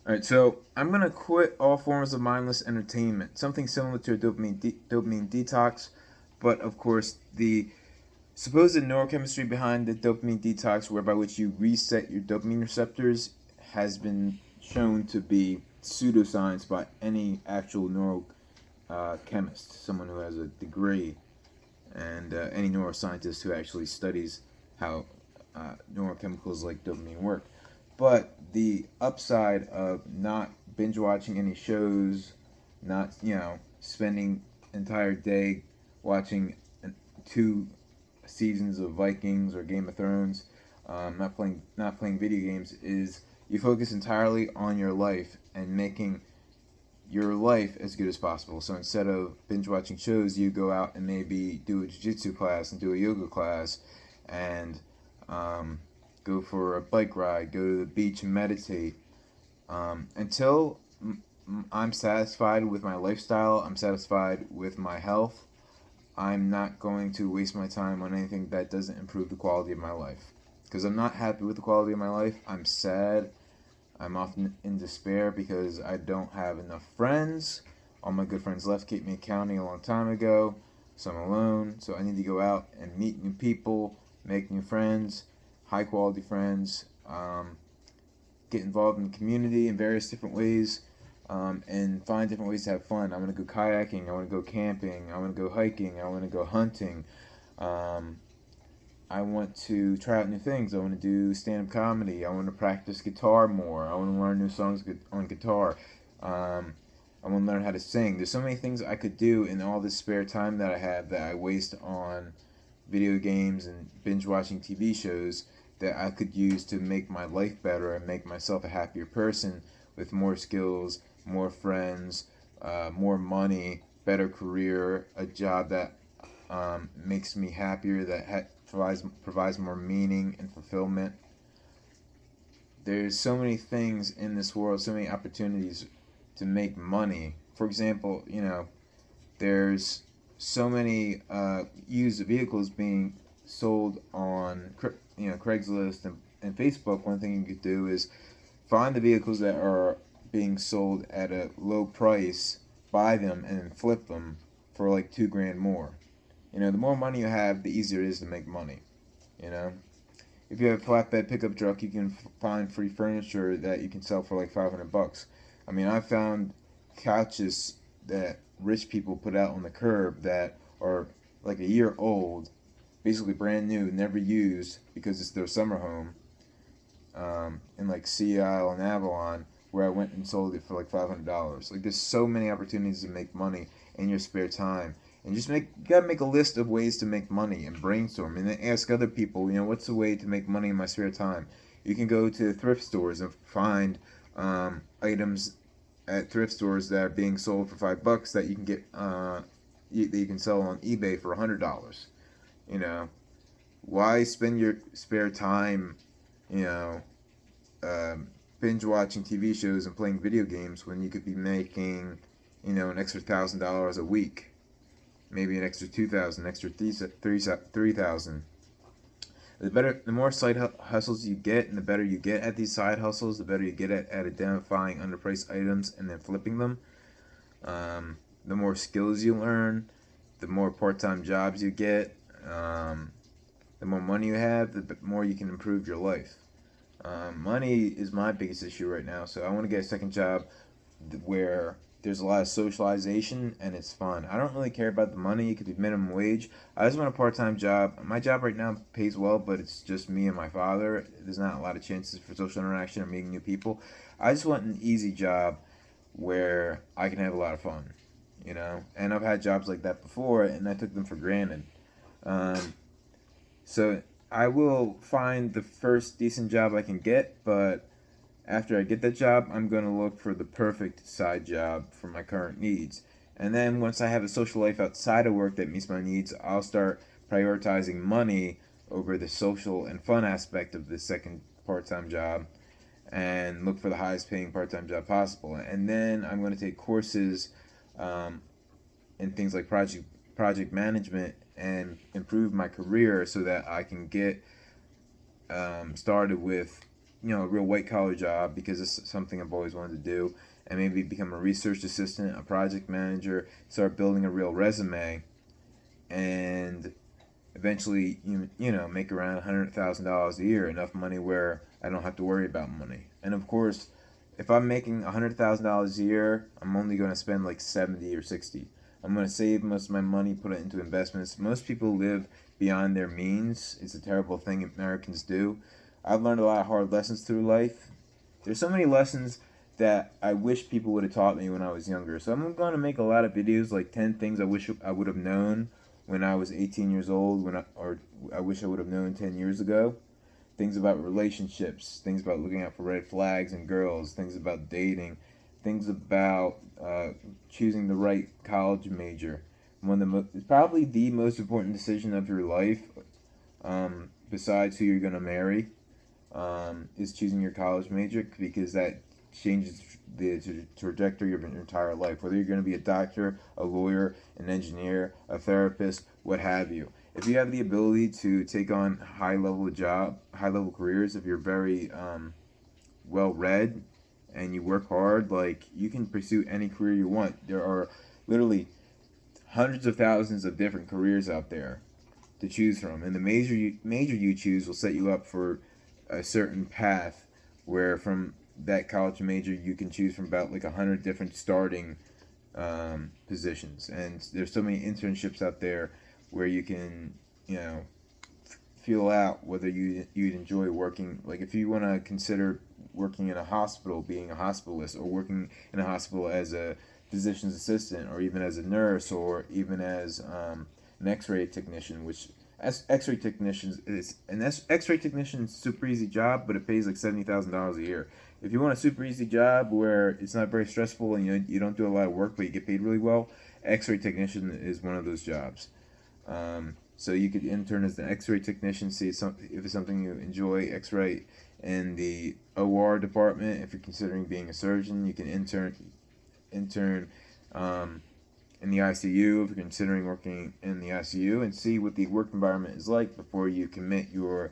All right, so I'm gonna quit all forms of mindless entertainment, something similar to a dopamine detox, but of course the supposed neurochemistry behind the dopamine detox, whereby which you reset your dopamine receptors, has been shown to be pseudoscience by any actual chemist, someone who has a degree, and any neuroscientist who actually studies how neurochemicals like dopamine work. But the upside of not binge watching any shows, not spending entire day watching two seasons of Vikings or Game of Thrones, not playing video games, is you focus entirely on your life and making your life as good as possible. So instead of binge watching shows, you go out and maybe do a jiu-jitsu class and do a yoga class, and go for a bike ride, go to the beach and meditate. Until I'm satisfied with my lifestyle, I'm satisfied with my health, I'm not going to waste my time on anything that doesn't improve the quality of my life. Because I'm not happy with the quality of my life. I'm sad. I'm often in despair because I don't have enough friends. All my good friends left Cape May County a long time ago, so I'm alone. So I need to go out and meet new people, make new friends, high quality friends, get involved in the community in various different ways, and find different ways to have fun. I want to go kayaking. I want to go camping. I want to go hiking. I want to go hunting. Um, I want to try out new things. I want to do stand-up comedy. I want to practice guitar more. I want to learn new songs on guitar. I want to learn how to sing. There's so many things I could do in all this spare time that I have that I waste on video games and binge watching TV shows that I could use to make my life better and make myself a happier person with more skills, more friends, more money, better career, a job that makes me happier, that provides more meaning and fulfillment. There's so many things in this world, so many opportunities to make money. For example, there's so many used vehicles being sold on Craigslist and Facebook. One thing you could do is find the vehicles that are being sold at a low price, buy them, and then flip them for like 2 grand more. The more money you have, the easier it is to make money. You know, if you have a flatbed pickup truck, you can find free furniture that you can sell for like $500. I mean, I found couches that rich people put out on the curb that are like a year old, basically brand new, never used because it's their summer home, in like Sea Isle and Avalon, where I went and sold it for like $500. Like, there's so many opportunities to make money in your spare time, and you gotta make a list of ways to make money and brainstorm, and then ask other people, what's the way to make money in my spare time. You can go to thrift stores and find items at thrift stores that are being sold for $5 that you can get that you can sell on eBay for $100. You know, why spend your spare time, you know, um, binge watching TV shows and playing video games when you could be making, an extra $1,000 a week, maybe an extra 2,000, extra 3,000. The more side hustles you get, and the better you get at these side hustles, the better you get at identifying underpriced items and then flipping them. The more skills you learn, the more part-time jobs you get, the more money you have, the more you can improve your life. Money is my biggest issue right now, so I want to get a second job where there's a lot of socialization and it's fun. I don't really care about the money. It could be minimum wage. I just want a part-time job. My job right now pays well, but it's just me and my father. There's not a lot of chances for social interaction or meeting new people. I just want an easy job where I can have a lot of fun. And I've had jobs like that before, and I took them for granted. Um, so I will find the first decent job I can get, but after I get that job, I'm going to look for the perfect side job for my current needs. And then once I have a social life outside of work that meets my needs, I'll start prioritizing money over the social and fun aspect of the second part time job and look for the highest paying part time job possible. And then I'm going to take courses um, in things like project management and improve my career so that I can get started with a real white collar job because it's something I've always wanted to do, and maybe become a research assistant, a project manager, start building a real resume, and eventually make around $100,000 a year, enough money where I don't have to worry about money. And of course, if I'm making $100,000 a year, I'm only going to spend like 70 or 60. I'm going to save most of my money, put it into investments. Most people live beyond their means. It's a terrible thing Americans do. I've learned a lot of hard lessons through life. There's so many lessons that I wish people would have taught me when I was younger. So I'm going to make a lot of videos, like 10 things I wish I would have known when I was 18 years old, or I wish I would have known 10 years ago. Things about relationships, things about looking out for red flags in girls, things about dating, things about choosing the right college major. Probably the most important decision of your life, besides who you're going to marry, is choosing your college major, because that changes the trajectory of your entire life. Whether you're going to be a doctor, a lawyer, an engineer, a therapist, what have you. If you have the ability to take on high level careers, if you're very well read and you work hard, like, you can pursue any career you want. There are literally hundreds of thousands of different careers out there to choose from, and the major you choose will set you up for a certain path, where from that college major you can choose from about like 100 different starting positions. And there's so many internships out there where you can feel out whether you'd enjoy working. Like, if you want to consider working in a hospital, being a hospitalist, or working in a hospital as a physician's assistant, or even as a nurse, or even as an X-ray technician, which X-ray technicians is an X-ray technician is a super easy job, but it pays like $70,000 a year. If you want a super easy job where it's not very stressful and you don't do a lot of work but you get paid really well, X-ray technician is one of those jobs. So you could intern as an X-ray technician, see if it's something you enjoy. X-ray in the OR department. If you're considering being a surgeon, you can intern in the ICU if you're considering working in the ICU, and see what the work environment is like before you commit your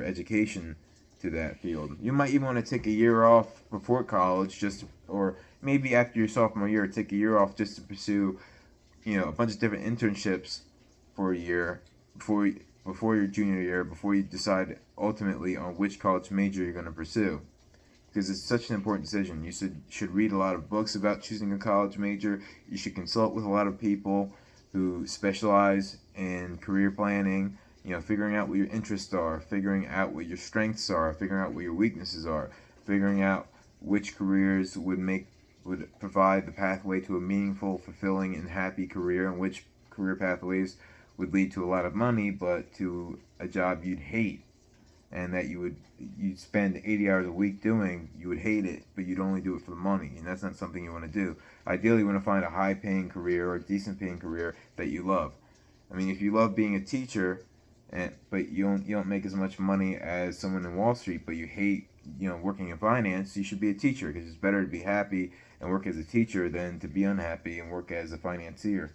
education to that field. You might even want to take a year off before college, or maybe after your sophomore year, take a year off just to pursue a bunch of different internships for a year before your junior year, before you decide ultimately on which college major you're going to pursue. Because it's such an important decision. You should read a lot of books about choosing a college major. You should consult with a lot of people who specialize in career planning, figuring out what your interests are, figuring out what your strengths are, figuring out what your weaknesses are, figuring out which careers would provide the pathway to a meaningful, fulfilling, and happy career, and which career pathways would lead to a lot of money but to a job you'd hate, and that you'd spend 80 hours a week doing. You would hate it, but you'd only do it for the money, and that's not something you want to do. Ideally, you want to find a high-paying career or a decent-paying career that you love. I mean, if you love being a teacher, but you don't make as much money as someone in Wall Street, but you hate working in finance, you should be a teacher, because it's better to be happy and work as a teacher than to be unhappy and work as a financier.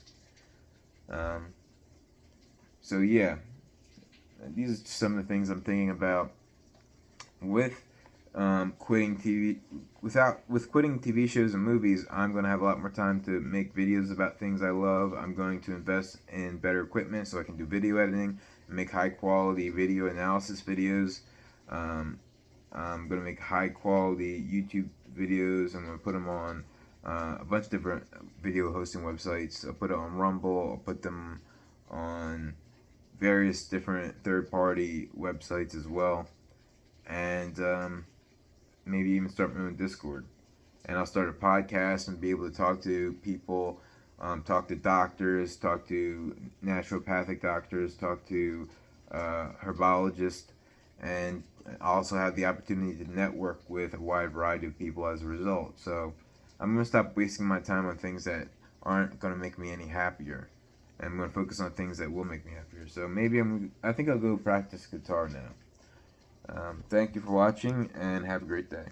So yeah, these are some of the things I'm thinking about with quitting TV. With quitting TV shows and movies, I'm going to have a lot more time to make videos about things I love. I'm going to invest in better equipment so I can do video editing and make high quality video analysis videos. I'm going to make high quality YouTube videos. I'm going to put them on a bunch of different video hosting websites. I'll put it on Rumble. I'll put them on various different third-party websites as well, and maybe even start my own Discord. And I'll start a podcast and be able to talk to people, talk to doctors, talk to naturopathic doctors, talk to herbologists, and also have the opportunity to network with a wide variety of people as a result. So I'm going to stop wasting my time on things that aren't going to make me any happier. I'm going to focus on things that will make me happier. So maybe I think I'll go practice guitar now. Thank you for watching, and have a great day.